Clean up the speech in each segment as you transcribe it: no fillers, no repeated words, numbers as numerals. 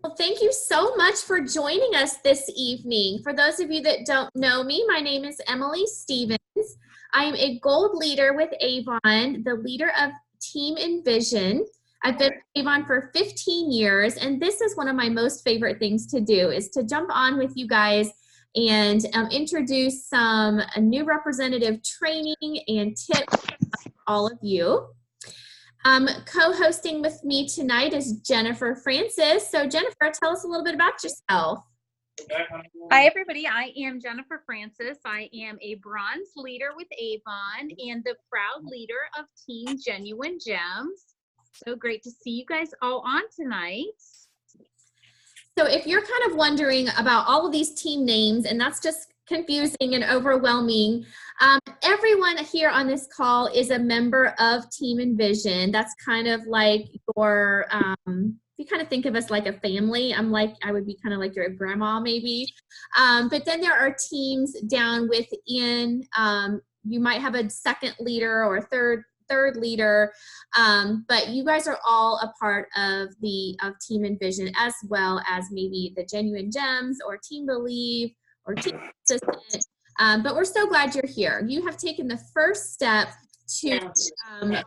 Well, thank you so much for joining us this evening. For those of you that don't know me, my name is Emily Stevens. I am a gold leader with Avon, the leader of Team Envision. I've been with Avon for 15 years, and this is one of my most favorite things to do is to jump on with you guys and introduce some new representative training and tips for all of you. Co-hosting with me tonight is Jennifer Francis. So Jennifer, tell us a little bit about yourself. Hi, everybody. I am Jennifer Francis. I am a bronze leader with Avon and the proud leader of Team Genuine Gems. So great to see you guys all on tonight. So if you're kind of wondering about all of these team names, and that's just confusing and overwhelming, everyone here on this call is a member of Team Envision. That's kind of like your, if you kind of think of us like a family, I would be kind of like your grandma maybe. But then there are teams down within, you might have a second leader or a third leader, but you guys are all a part of Team Envision, as well as maybe the Genuine Gems or Team Believe or Team Assistant. But we're so glad you're here. You have taken the first step to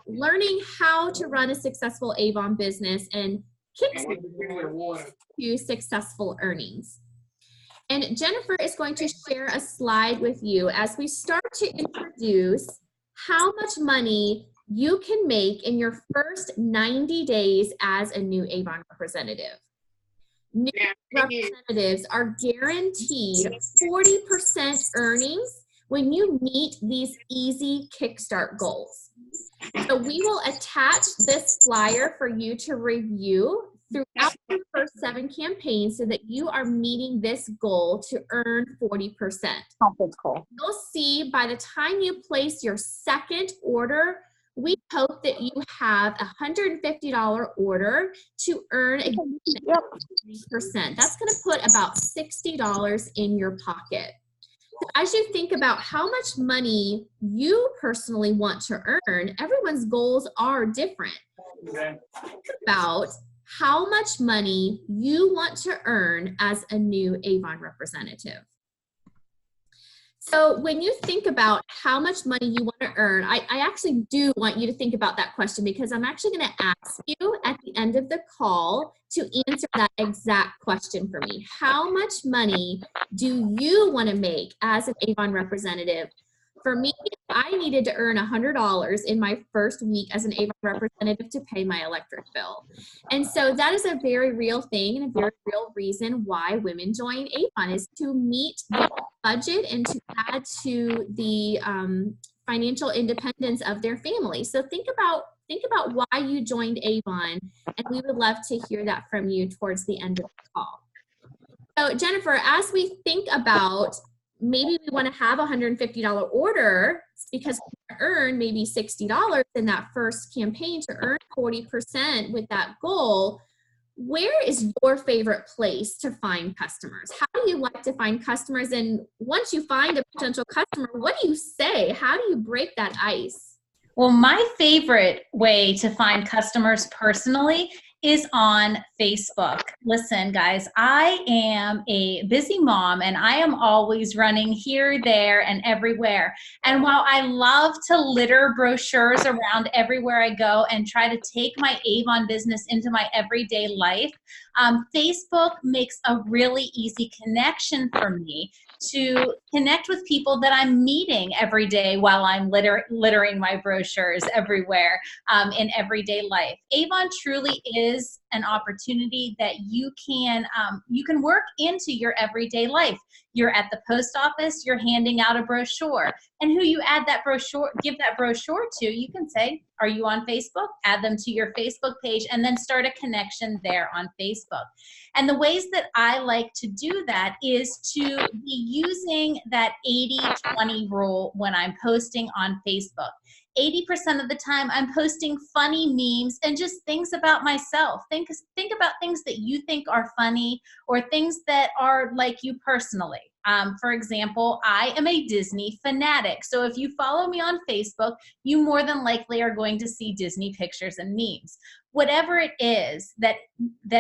learning how to run a successful Avon business and kickstart to successful earnings. And Jennifer is going to share a slide with you as we start to introduce how much money you can make in your first 90 days as a new Avon representative. New representatives are guaranteed 40% earnings when you meet these easy kickstart goals. So we will attach this flyer for you to review throughout the first 7 campaigns so that you are meeting this goal to earn 40%. Conference call. You'll see by the time you place your second order, we hope that you have a $150 order to earn a 30%. That's going to put about $60 in your pocket. So as you think about how much money you personally want to earn, everyone's goals are different. Think about how much money you want to earn as a new Avon representative. So when you think about how much money you want to earn, I actually do want you to think about that question, because I'm actually going to ask you at the end of the call to answer that exact question for me. How much money do you want to make as an Avon representative? For me, I needed to earn $100 in my first week as an Avon representative to pay my electric bill. And so that is a very real thing and a very real reason why women join Avon, is to meet their budget and to add to the financial independence of their family. So think about why you joined Avon, and we would love to hear that from you towards the end of the call. So Jennifer, as we think about maybe we want to have a $150 order because we earn maybe $60 in that first campaign to earn 40% with that goal. Where is your favorite place to find customers? How do you like to find customers? And once you find a potential customer, what do you say? How do you break that ice? Well, my favorite way to find customers personally is on Facebook. Listen, guys, I am a busy mom and I am always running here, there, and everywhere. And while I love to litter brochures around everywhere I go and try to take my Avon business into my everyday life, Facebook makes a really easy connection for me to connect with people that I'm meeting every day while I'm littering my brochures everywhere in everyday life. Avon truly is an opportunity that you can work into your everyday life. You're at the post office, you're handing out a brochure, and who you give that brochure to, you can say, are you on Facebook? Add them to your Facebook page and then start a connection there on Facebook. And the ways that I like to do that is to be using that 80-20 rule when I'm posting on Facebook. 80% of the time I'm posting funny memes and just things about myself. Think about things that you think are funny or things that are like you personally. For example, I am a Disney fanatic. So if you follow me on Facebook, you more than likely are going to see Disney pictures and memes. whatever it is that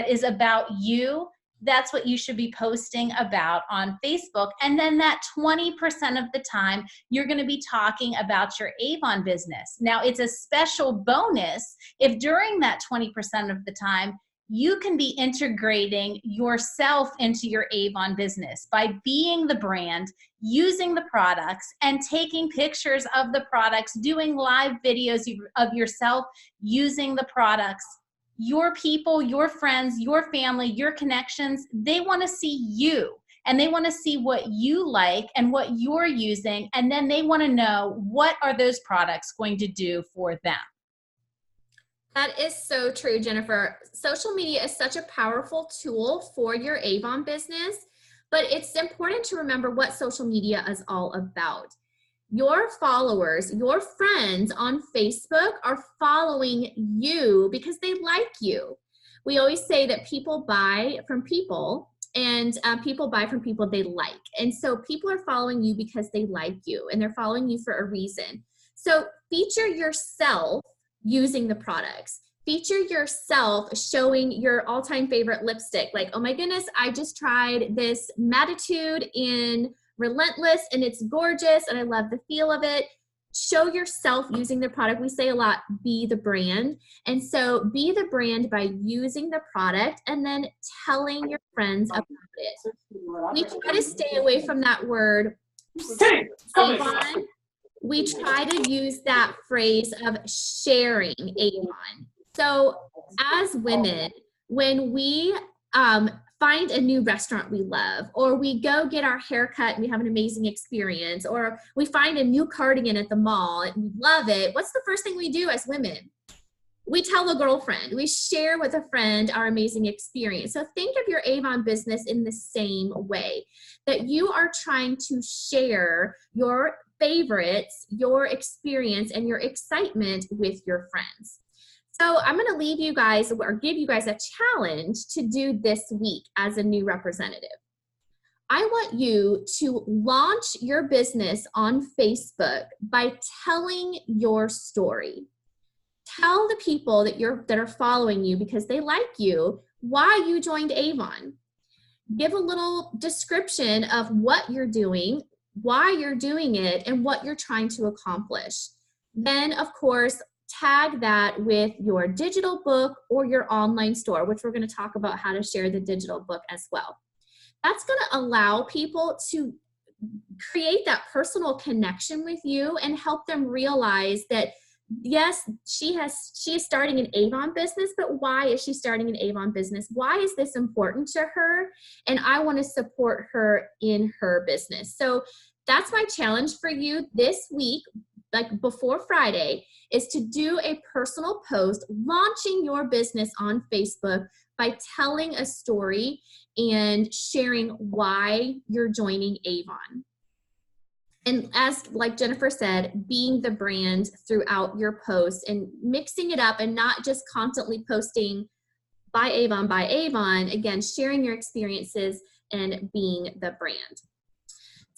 is about you, that's what you should be posting about on Facebook. And then that 20% of the time, you're going to be talking about your Avon business. Now, it's a special bonus if during that 20% of the time, you can be integrating yourself into your Avon business by being the brand, using the products, and taking pictures of the products, doing live videos of yourself using the products. Your people, your friends, your family, your connections, they want to see you, and they want to see what you like and what you're using, and then they want to know what are those products going to do for them. That is so true, Jennifer. Social media is such a powerful tool for your Avon business, but it's important to remember what social media is all about. Your followers, your friends on Facebook are following you because they like you. We always say that people buy from people, and people buy from people they like. And so people are following you because they like you, and they're following you for a reason. So feature yourself using the products. Feature yourself showing your all-time favorite lipstick. Like, oh my goodness, I just tried this Matitude in Relentless and it's gorgeous and I love the feel of it. Show yourself using the product. We say a lot, be the brand. And so be the brand by using the product and then telling your friends about it. We try to stay away from that word Avon. We try to use that phrase of sharing Avon. So as women, when we find a new restaurant we love, or we go get our hair cut and we have an amazing experience, or we find a new cardigan at the mall and we love it, what's the first thing we do as women? We tell a girlfriend, we share with a friend our amazing experience. So think of your Avon business in the same way, that you are trying to share your favorites, your experience, and your excitement with your friends. So I'm going to leave you guys, or give you guys, a challenge to do this week as a new representative. I want you to launch your business on Facebook by telling your story. Tell the people that are following you because they like you why you joined Avon. Give a little description of what you're doing, why you're doing it, and what you're trying to accomplish. Then, of course, tag that with your digital book or your online store, which we're going to talk about how to share the digital book as well. That's going to allow people to create that personal connection with you and help them realize that, yes, she is starting an Avon business, but why is she starting an Avon business? Why is this important to her? And I want to support her in her business. So that's my challenge for you this week, like before Friday, is to do a personal post launching your business on Facebook by telling a story and sharing why you're joining Avon. And as like Jennifer said, being the brand throughout your posts and mixing it up and not just constantly posting by Avon, again, sharing your experiences and being the brand.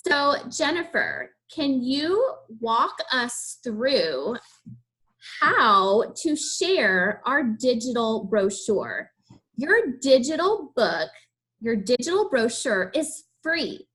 So Jennifer, can you walk us through how to share our digital brochure? Your digital book, your digital brochure is free.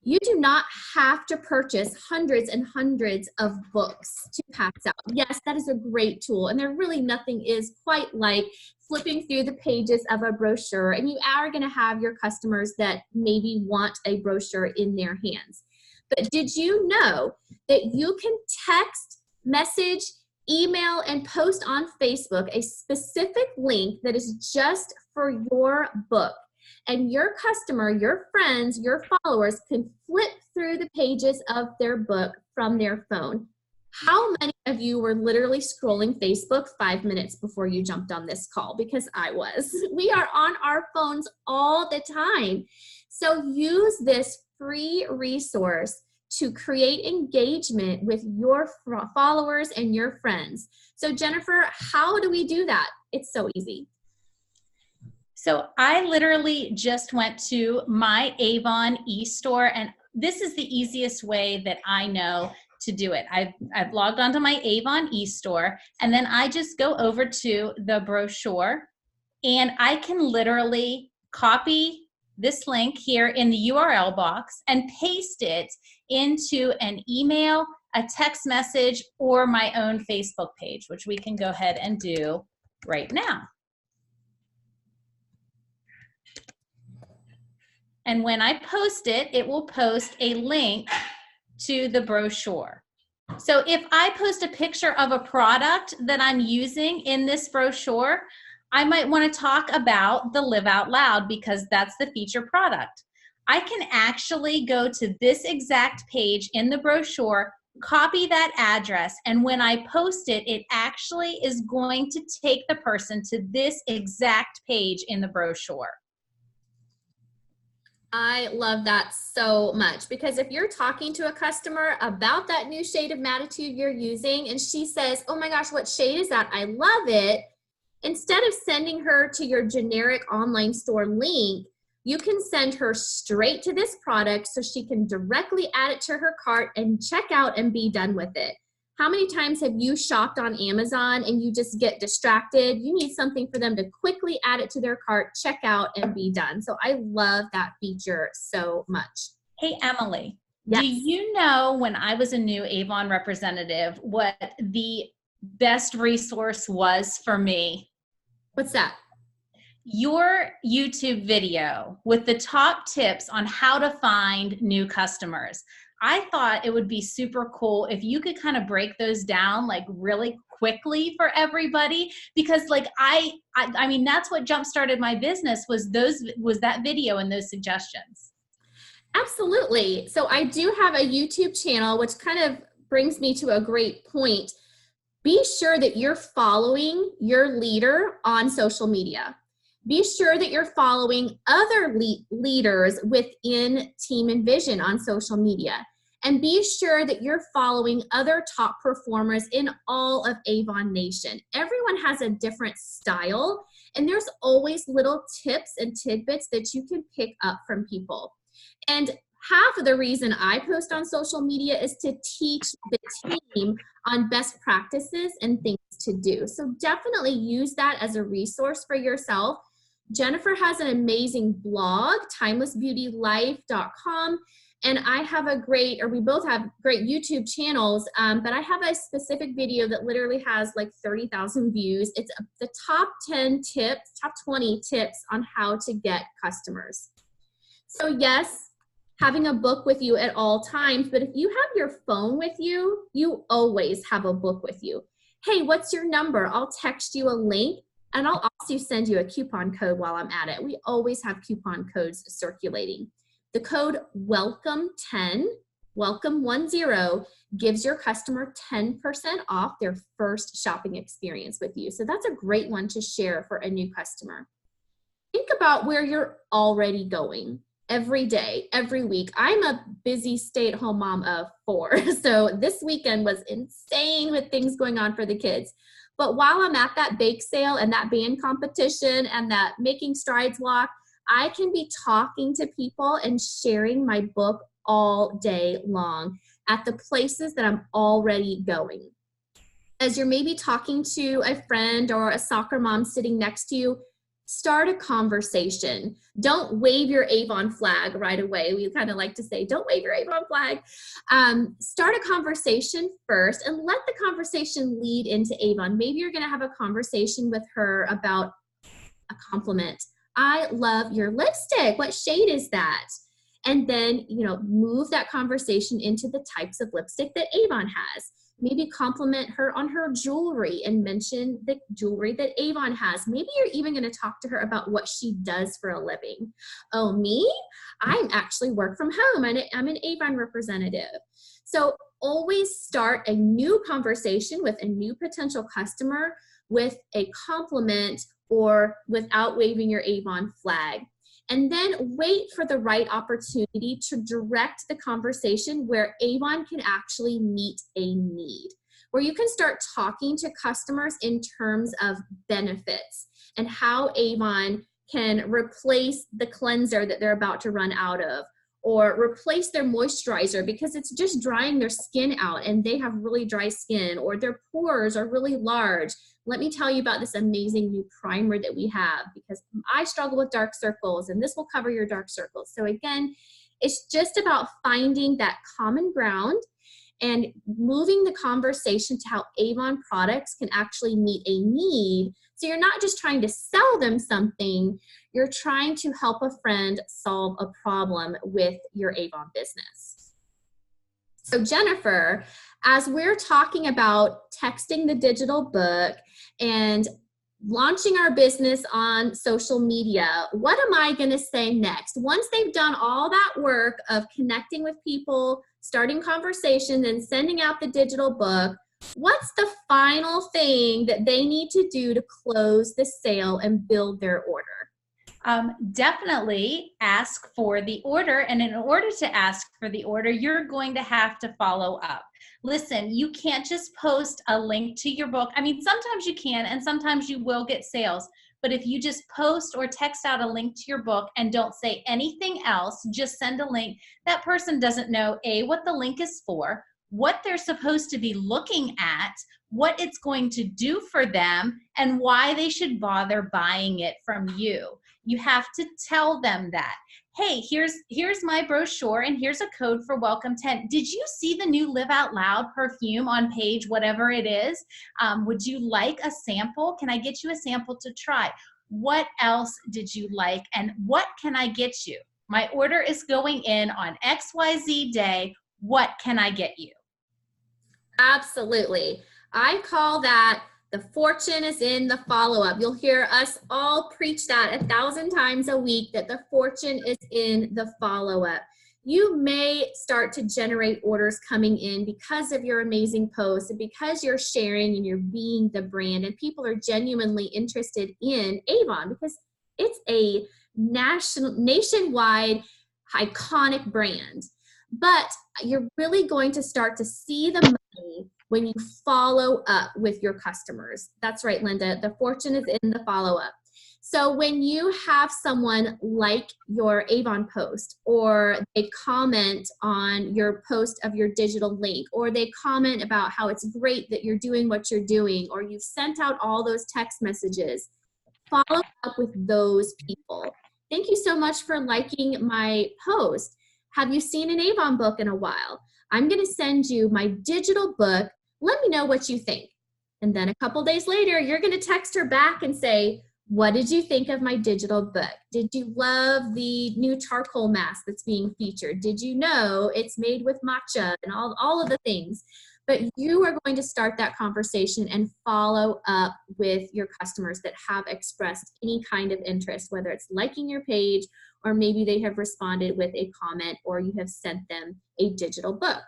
You do not have to purchase hundreds and hundreds of books to pass out. Yes, that is a great tool, and there really nothing is quite like flipping through the pages of a brochure, and you are going to have your customers that maybe want a brochure in their hands. But did you know that you can text, message, email, and post on Facebook a specific link that is just for your book? And your customer, your friends, your followers can flip through the pages of their book from their phone. How many of you were literally scrolling Facebook 5 minutes before you jumped on this call? Because I was. We are on our phones all the time. So use this free resource to create engagement with your followers and your friends. So Jennifer, how do we do that? It's so easy. So I literally just went to my Avon e-store, and this is the easiest way that I know to do it. I've logged onto my Avon eStore, and then I just go over to the brochure, and I can literally copy this link here in the URL box and paste it into an email, a text message, or my own Facebook page, which we can go ahead and do right now. And when I post it, it will post a link to the brochure. So if I post a picture of a product that I'm using in this brochure, I might want to talk about the Live Out Loud because that's the feature product. I can actually go to this exact page in the brochure, copy that address, and when I post it, it actually is going to take the person to this exact page in the brochure. I love that so much, because if you're talking to a customer about that new shade of Matitude you're using and she says, oh my gosh, what shade is that? I love it. Instead of sending her to your generic online store link, you can send her straight to this product so she can directly add it to her cart and check out and be done with it. How many times have you shopped on Amazon and you just get distracted? You need something for them to quickly add it to their cart, check out, and be done. So I love that feature so much. Hey, Emily, yes. Do you know when I was a new Avon representative, what the best resource was for me? What's that? Your YouTube video with the top tips on how to find new customers. I thought it would be super cool if you could kind of break those down like really quickly for everybody, because like I mean, that's what jump-started my business was that video and those suggestions. Absolutely. So I do have a YouTube channel, which kind of brings me to a great point. Be sure that you're following your leader on social media. Be sure that you're following other leaders within Team Envision on social media. And be sure that you're following other top performers in all of Avon Nation. Everyone has a different style, and there's always little tips and tidbits that you can pick up from people. And half of the reason I post on social media is to teach the team on best practices and things to do. So definitely use that as a resource for yourself. Jennifer has an amazing blog, timelessbeautylife.com. And I have we both have great YouTube channels, but I have a specific video that literally has like 30,000 views. It's the top 20 tips on how to get customers. So yes, having a book with you at all times, but if you have your phone with you, you always have a book with you. Hey, what's your number? I'll text you a link, and I'll also send you a coupon code while I'm at it. We always have coupon codes circulating. The code WELCOME10, WELCOME10, gives your customer 10% off their first shopping experience with you. So that's a great one to share for a new customer. Think about where you're already going every day, every week. I'm a busy stay-at-home mom of 4, so this weekend was insane with things going on for the kids. But while I'm at that bake sale and that band competition and that Making Strides walk, I can be talking to people and sharing my book all day long at the places that I'm already going. As you're maybe talking to a friend or a soccer mom sitting next to you, start a conversation. Don't wave your Avon flag right away. We kind of like to say, don't wave your Avon flag. Start a conversation first and let the conversation lead into Avon. Maybe you're going to have a conversation with her about a compliment. I love your lipstick. What shade is that? And then, move that conversation into the types of lipstick that Avon has. Maybe compliment her on her jewelry and mention the jewelry that Avon has. Maybe you're even going to talk to her about what she does for a living. Oh, me? I actually work from home. I'm an Avon representative. So always start a new conversation with a new potential customer with a compliment or without waving your Avon flag. And then wait for the right opportunity to direct the conversation where Avon can actually meet a need, where you can start talking to customers in terms of benefits and how Avon can replace the cleanser that they're about to run out of, or replace their moisturizer because it's just drying their skin out and they have really dry skin, or their pores are really large. Let me tell you about this amazing new primer that we have, because I struggle with dark circles and this will cover your dark circles. So again, it's just about finding that common ground and moving the conversation to how Avon products can actually meet a need. So you're not just trying to sell them something, you're trying to help a friend solve a problem with your Avon business. So Jennifer, as we're talking about texting the digital book and launching our business on social media, what am I going to say next? Once they've done all that work of connecting with people, starting conversations, and sending out the digital book, what's the final thing that they need to do to close the sale and build their order? Definitely ask for the order. And in order to ask for the order, you're going to have to follow up. Listen, you can't just post a link to your book. I mean, sometimes you can, and sometimes you will get sales. But if you just post or text out a link to your book and don't say anything else, just send a link, that person doesn't know, A, what the link is for, what they're supposed to be looking at, what it's going to do for them, and why they should bother buying it from you. You have to tell them that, hey, here's my brochure and here's a code for welcome 10. Did you see the new Live Out Loud perfume on page whatever it is? Would you like a sample? Can I get you a sample to try? What else did you like, and what can I get you? My order is going in on XYZ day. What can I get you? Absolutely. I call that the fortune is in the follow-up. You'll hear us all preach that 1,000 times a week, that the fortune is in the follow-up. You may start to generate orders coming in because of your amazing posts and because you're sharing and you're being the brand, and people are genuinely interested in Avon because it's a nationwide iconic brand. But you're really going to start to see the money when you follow up with your customers. That's right, Linda. The fortune is in the follow-up. So when you have someone like your Avon post, or they comment on your post of your digital link, or they comment about how it's great that you're doing what you're doing, or you've sent out all those text messages, follow up with those people. Thank you so much for liking my post. Have you seen an Avon book in a while? I'm going to send you my digital book. Let me know what you think. And then a couple days later, you're going to text her back and say, what did you think of my digital book? Did you love the new charcoal mask that's being featured? Did you know it's made with matcha and all of the things? But you are going to start that conversation and follow up with your customers that have expressed any kind of interest, whether it's liking your page, or maybe they have responded with a comment, or you have sent them a digital book.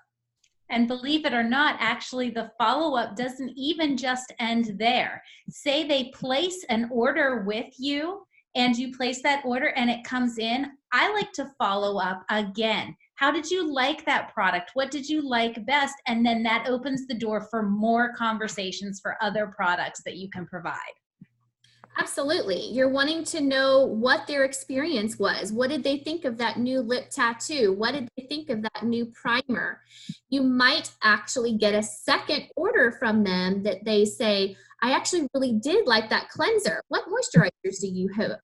And believe it or not, actually the follow-up doesn't even just end there. Say they place an order with you and you place that order and it comes in. I like to follow up again. How did you like that product? What did you like best? And then that opens the door for more conversations for other products that you can provide. Absolutely. You're wanting to know what their experience was. What did they think of that new lip tattoo? What did they think of that new primer? You might actually get a second order from them that they say, I actually really did like that cleanser. What moisturizers do you have?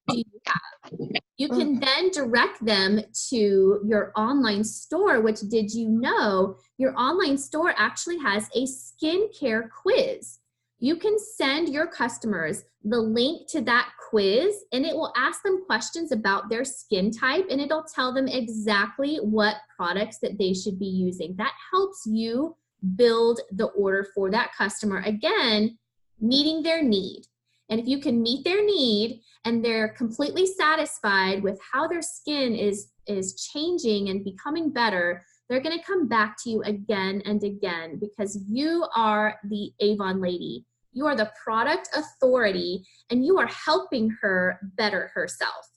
You can then direct them to your online store, which, did you know your online store actually has a skincare quiz? You can send your customers the link to that quiz, and it will ask them questions about their skin type, and it'll tell them exactly what products that they should be using. That helps you build the order for that customer, again, meeting their need. And if you can meet their need and they're completely satisfied with how their skin is changing and becoming better, they're going to come back to you again and again, because you are the Avon lady. You are the product authority, and you are helping her better herself.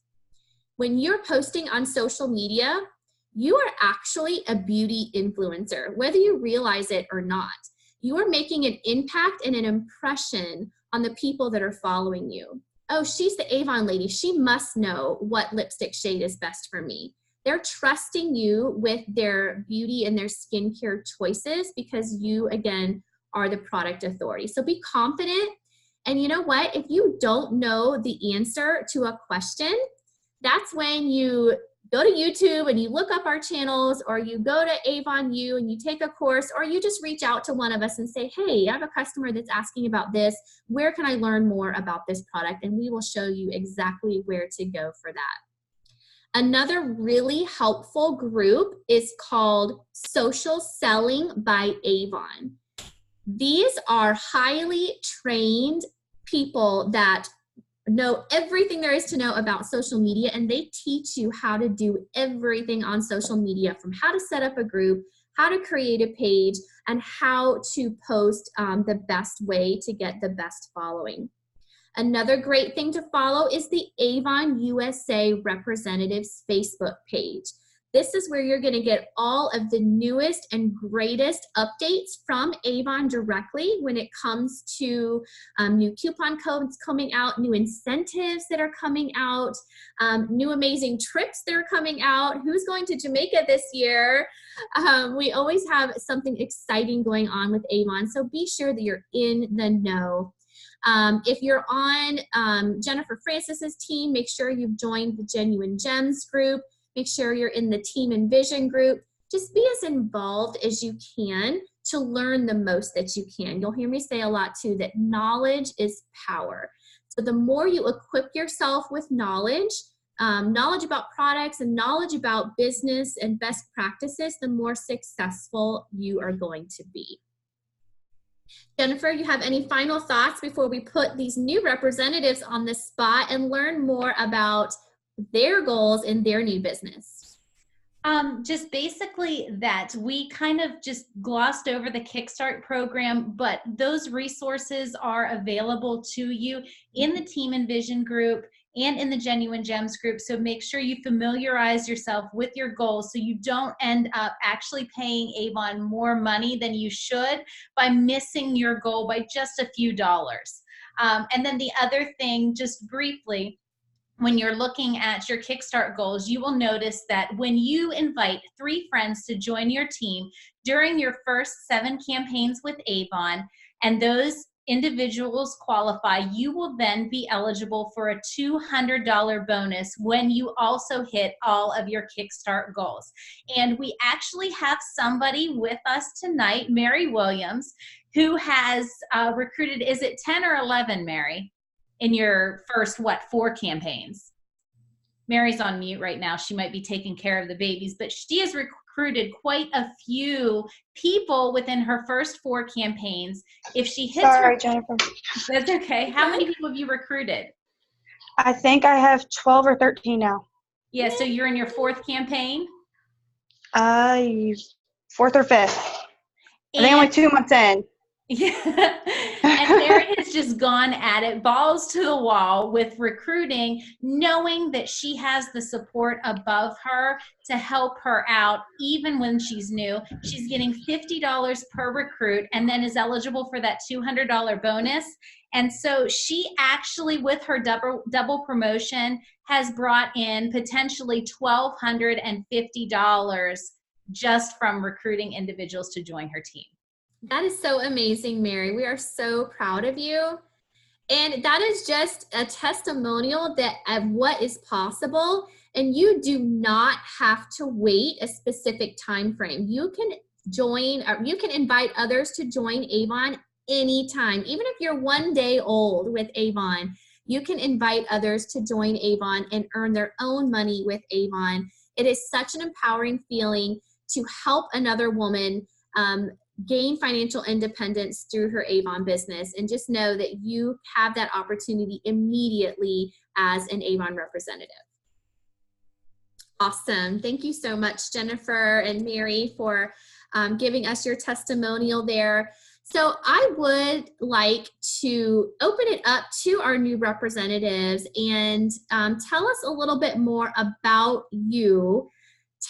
When you're posting on social media, you are actually a beauty influencer, whether you realize it or not. You are making an impact and an impression on the people that are following you. Oh, she's the Avon lady. She must know what lipstick shade is best for me. They're trusting you with their beauty and their skincare choices because you, again, are the product authority. So be confident. And you know what? If you don't know the answer to a question, that's when you go to YouTube and you look up our channels, or you go to Avon U and you take a course, or you just reach out to one of us and say, hey, I have a customer that's asking about this. Where can I learn more about this product? And we will show you exactly where to go for that. Another really helpful group is called Social Selling by Avon. These are highly trained people that know everything there is to know about social media, and they teach you how to do everything on social media, from how to set up a group, how to create a page, and how to post the best way to get the best following. Another great thing to follow is the Avon USA Representatives Facebook page. This is where you're going to get all of the newest and greatest updates from Avon directly when it comes to new coupon codes coming out, new incentives that are coming out, new amazing trips that are coming out. Who's going to Jamaica this year? We always have something exciting going on with Avon, so be sure that you're in the know. If you're on Jennifer Francis's team, make sure you've joined the Genuine Gems group. Make sure you're in the Team Envision group. Just be as involved as you can to learn the most that you can. You'll hear me say a lot too that knowledge is power. So the more you equip yourself with knowledge, knowledge about products and knowledge about business and best practices, the more successful you are going to be. Jennifer, you have any final thoughts before we put these new representatives on the spot and learn more about their goals in their new business? Just basically that we kind of just glossed over the Kickstart program, but those resources are available to you in the Team Envision group and in the Genuine Gems group. So make sure you familiarize yourself with your goals so you don't end up actually paying Avon more money than you should by missing your goal by just a few dollars. And then the other thing, just briefly, when you're looking at your Kickstart goals, you will notice that when you invite 3 friends to join your team during your first 7 campaigns with Avon, and those individuals qualify, you will then be eligible for a $200 bonus when you also hit all of your Kickstart goals. And we actually have somebody with us tonight, Mary Williams, who has recruited, is it 10 or 11, Mary? In your first, 4 campaigns? Mary's on mute right now. She might be taking care of the babies, but she has recruited quite a few people within her first 4 campaigns. If she hits Sorry, Jennifer. That's okay. How many people have you recruited? I think I have 12 or 13 now. Yeah, so you're in your 4th campaign? 4th or 5th. I think only 2 months in. Yeah. And Mary has just gone at it, balls to the wall with recruiting, knowing that she has the support above her to help her out even when she's new. She's getting $50 per recruit and then is eligible for that $200 bonus. And so she actually, with her double promotion, has brought in potentially $1,250 just from recruiting individuals to join her team. That is so amazing, Mary. We are so proud of you. And that is just a testimonial that of what is possible. And you do not have to wait a specific time frame. You can join, or you can invite others to join Avon anytime. Even if you're 1 day old with Avon, you can invite others to join Avon and earn their own money with Avon. It is such an empowering feeling to help another woman gain financial independence through her Avon business, and just know that you have that opportunity immediately as an Avon representative. Awesome. Thank you so much, Jennifer and Mary, for giving us your testimonial there. So I would like to open it up to our new representatives and tell us a little bit more about you.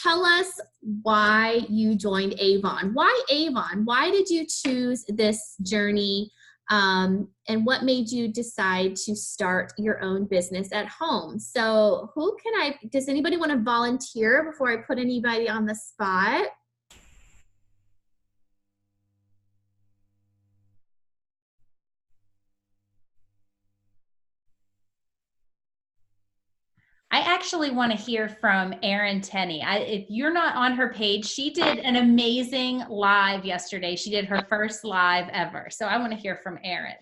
Tell us why you joined Avon. Why Avon? Why did you choose this journey And what made you decide to start your own business at home? So does anybody want to volunteer before I put anybody on the spot? I actually want to hear from Erin Tenney. If you're not on her page, she did an amazing live yesterday. She did her first live ever. So I want to hear from Erin.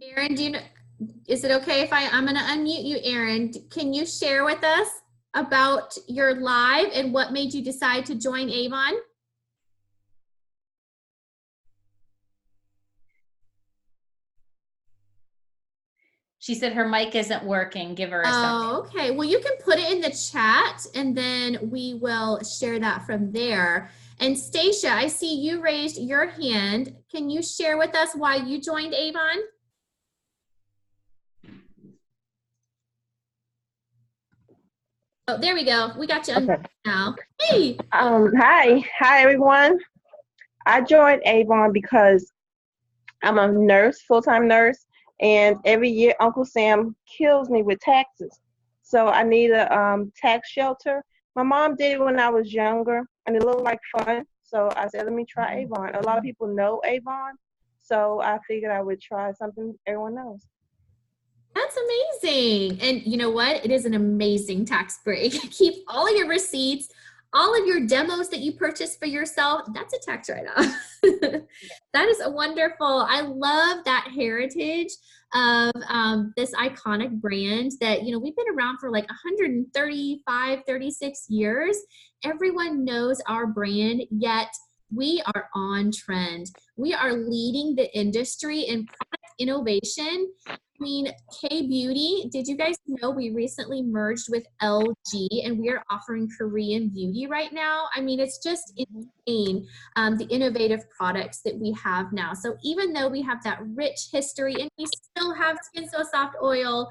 Erin, is it okay if I'm going to unmute you, Erin? Can you share with us about your live and what made you decide to join Avon? She said her mic isn't working. Give her a second. Oh, okay. Well, you can put it in the chat and then we will share that from there. And Stacia, I see you raised your hand. Can you share with us why you joined Avon? Oh, there we go. We got you on now. Hey. Hi everyone. I joined Avon because I'm a nurse, full-time nurse, and every year Uncle Sam kills me with taxes. So I need a tax shelter. My mom did it when I was younger, and it looked like fun. So I said, let me try Avon. A lot of people know Avon, so I figured I would try something everyone knows. That's amazing. And you know what? It is an amazing tax break. Keep all of your receipts, all of your demos that you purchase for yourself. That's a tax write-off. That is wonderful. I love that heritage of this iconic brand that, we've been around for like 135, 36 years. Everyone knows our brand, yet we are on trend. We are leading the industry in product innovation. I mean, K-Beauty, did you guys know we recently merged with LG and we are offering Korean beauty right now? I mean, it's just insane, the innovative products that we have now. So even though we have that rich history and we still have Skin So Soft oil,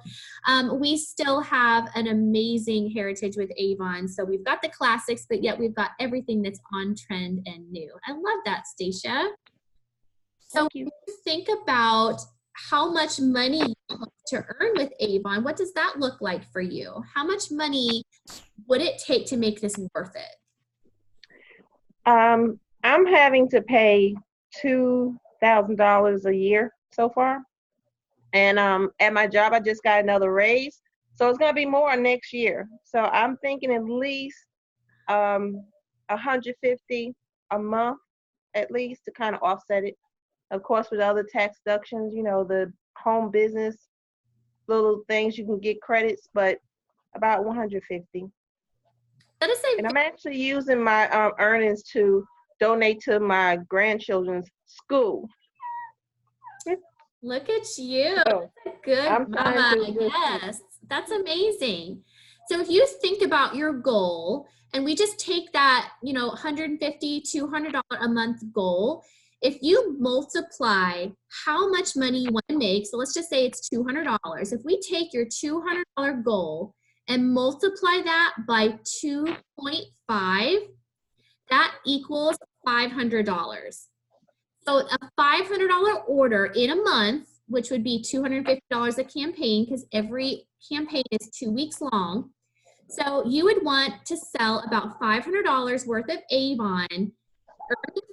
we still have an amazing heritage with Avon. So we've got the classics, but yet we've got everything that's on trend and new. I love that, Stacia. So when you think about how much money you hope to earn with Avon, what does that look like for you? How much money would it take to make this worth it? I'm having to pay $2,000 a year so far. And at my job, I just got another raise. So it's going to be more next year. So I'm thinking at least $150 a month, at least, to kind of offset it. Of course, with other tax deductions, the home business, little things you can get credits, but about $150. And I'm actually using my earnings to donate to my grandchildren's school. Look at you. So, good mama. Yes, that's amazing. So if you think about your goal, and we just take that, $150, $200 a month goal, if you multiply how much money you want to make, so let's just say it's $200. If we take your $200 goal and multiply that by 2.5, that equals $500. So a $500 order in a month, which would be $250 a campaign, because every campaign is 2 weeks long. So you would want to sell about $500 worth of Avon. Earning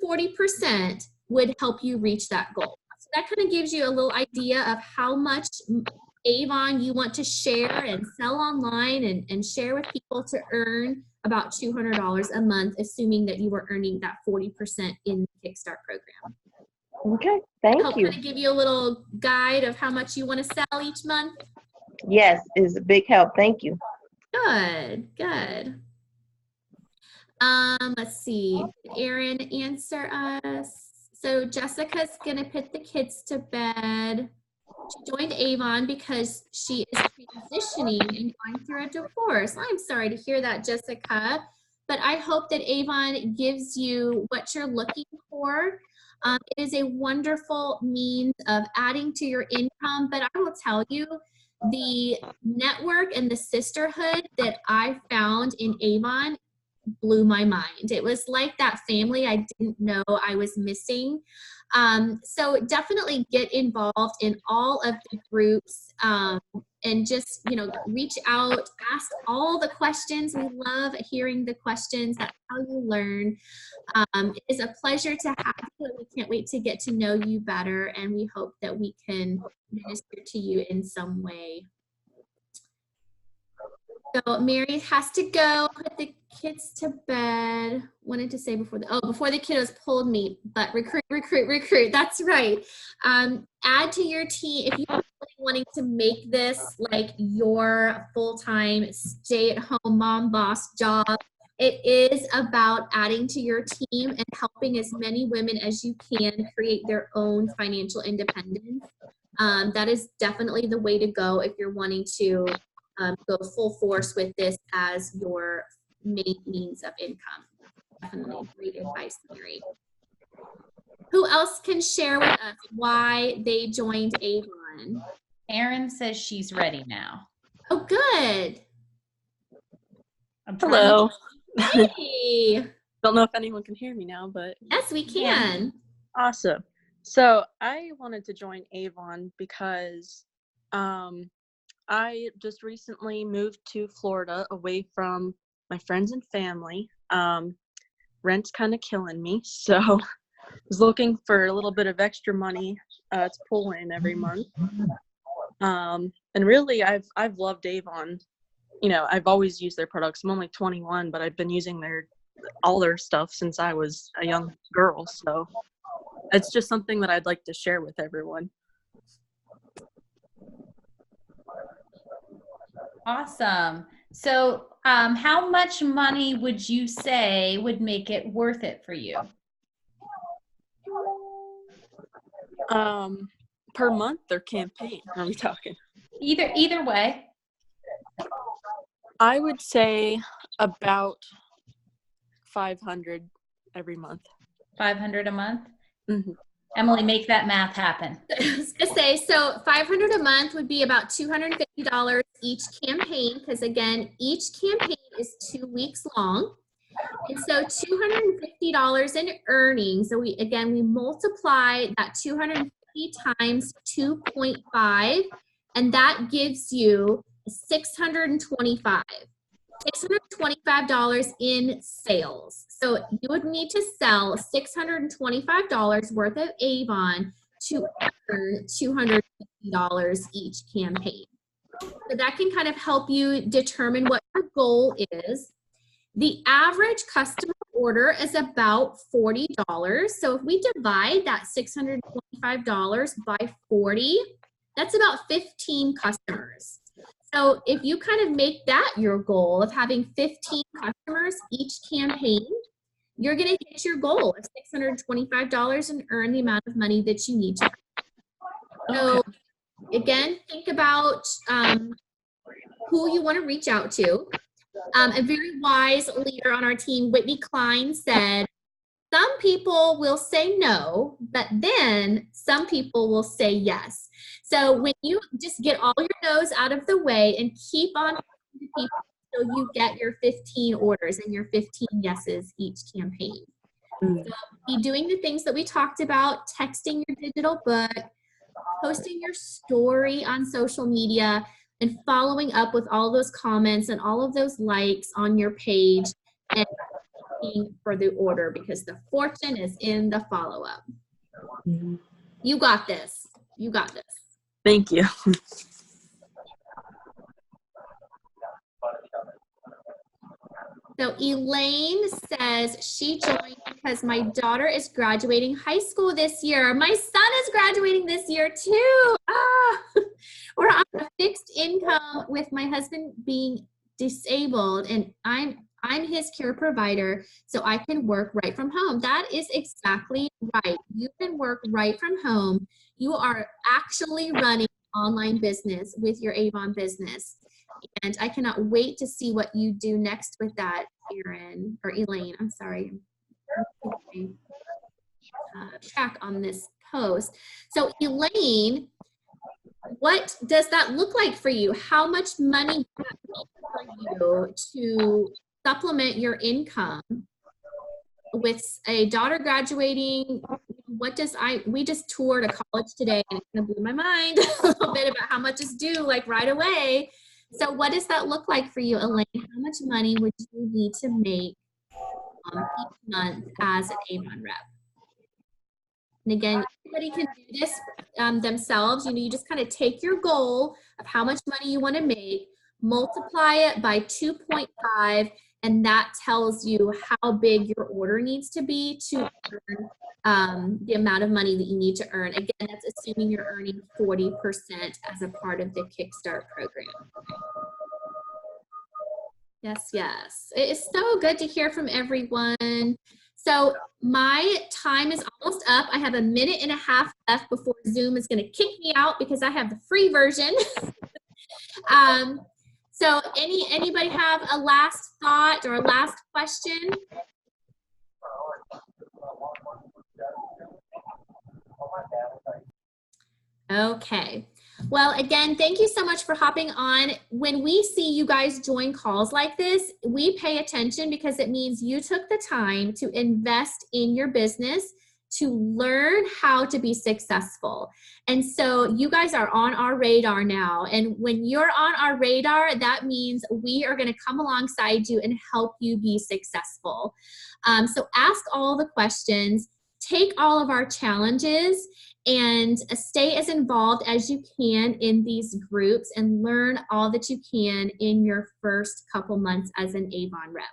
40% would help you reach that goal. So that kind of gives you a little idea of how much Avon you want to share and sell online and share with people to earn about $200 a month, assuming that you were earning that 40% in the Kickstart program. Okay, thank you. Kind of give you a little guide of how much you want to sell each month? Yes, it's a big help. Thank you. Good, good. Let's see, did Erin answer us? So Jessica's gonna put the kids to bed. She joined Avon because she is transitioning and going through a divorce. I'm sorry to hear that, Jessica, but I hope that Avon gives you what you're looking for. It is a wonderful means of adding to your income, but I will tell you, the network and the sisterhood that I found in Avon blew my mind. It was like that family I didn't know I was missing. So definitely get involved in all of the groups, and just, reach out, ask all the questions. We love hearing the questions. That's how you learn. It is a pleasure to have you. We can't wait to get to know you better, and we hope that we can minister to you in some way. So Mary has to go put the kids to bed. Wanted to say before the kiddos pulled me, but recruit. That's right. Add to your team if you're really wanting to make this like your full-time stay-at-home mom boss job. It is about adding to your team and helping as many women as you can create their own financial independence. That is definitely the way to go if you're wanting to go full force with this as your main means of income. Definitely great advice, Mary. Who else can share with us why they joined Avon? Erin says she's ready now. Oh, good. Hello. Hey. Don't know if anyone can hear me now, but Yes, we can. awesome. So I wanted to join Avon because I just recently moved to Florida away from my friends and family. Rent's kind of killing me, so I was looking for a little bit of extra money to pull in every month. And really, I've loved Avon. I've always used their products. I'm only 21, but I've been using all their stuff since I was a young girl. So it's just something that I'd like to share with everyone. Awesome. So how much money would you say would make it worth it for you? Per month or campaign are we talking? Either way. I would say about 500 every month. 500 a month? Mm-hmm. Emily, make that math happen. I was gonna say, so $500 a month would be about $250 each campaign, because again, each campaign is 2 weeks long. And so $250 in earnings. So we multiply that 250 times 2.5, and that gives you $625 in sales. So you would need to sell $625 worth of Avon to earn $250 each campaign. So that can kind of help you determine what your goal is. The average customer order is about $40. So if we divide that $625 by 40, that's about 15 customers. So if you kind of make that your goal of having 15 customers each campaign, you're going to hit your goal of $625 and earn the amount of money that you need to. So again, think about who you want to reach out to. A very wise leader on our team, Whitney Klein, said, some people will say no, but then some people will say yes. So when you just get all your no's out of the way and keep on talking to people so you get your 15 orders and your 15 yeses each campaign. So be doing the things that we talked about, texting your digital book, posting your story on social media, and following up with all those comments and all of those likes on your page, and for the order, because the fortune is in the follow-up. You got this. You got this. Thank you. So Elaine says she joined because my daughter is graduating high school this year. My son is graduating this year too. We're on a fixed income with my husband being disabled, and I'm his care provider, so I can work right from home. That is exactly right. You can work right from home. You are actually running an online business with your Avon business. And I cannot wait to see what you do next with that, Elaine. I'm sorry. Track on this post. So Elaine, what does that look like for you? How much money for you to supplement your income with a daughter graduating. We just toured a college today and it kind of blew my mind a little bit about how much is due like right away. So what does that look like for you, Elaine? How much money would you need to make each month as an Avon rep? And again, anybody can do this themselves. You know, you just kind of take your goal of how much money you want to make, multiply it by 2.5, and that tells you how big your order needs to be to earn the amount of money that you need to earn. Again, that's assuming you're earning 40% as a part of the Kickstart program. Yes, yes. It is so good to hear from everyone. So my time is almost up. I have 1.5 minutes left before Zoom is going to kick me out because I have the free version. So anybody have a last thought or a last question? Okay. Well, again, thank you so much for hopping on. When we see you guys join calls like this, we pay attention because it means you took the time to invest in your business to learn how to be successful. And so you guys are on our radar now. And when you're on our radar, that means we are going to come alongside you and help you be successful. So ask all the questions, take all of our challenges, and stay as involved as you can in these groups and learn all that you can in your first couple months as an Avon rep.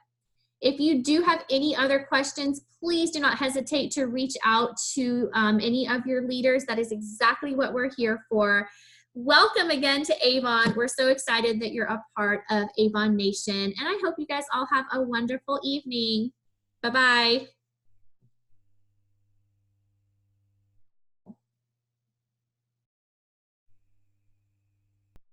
If you do have any other questions, please do not hesitate to reach out to any of your leaders. That is exactly what we're here for. Welcome again to Avon. We're so excited that you're a part of Avon Nation, and I hope you guys all have a wonderful evening. Bye-bye.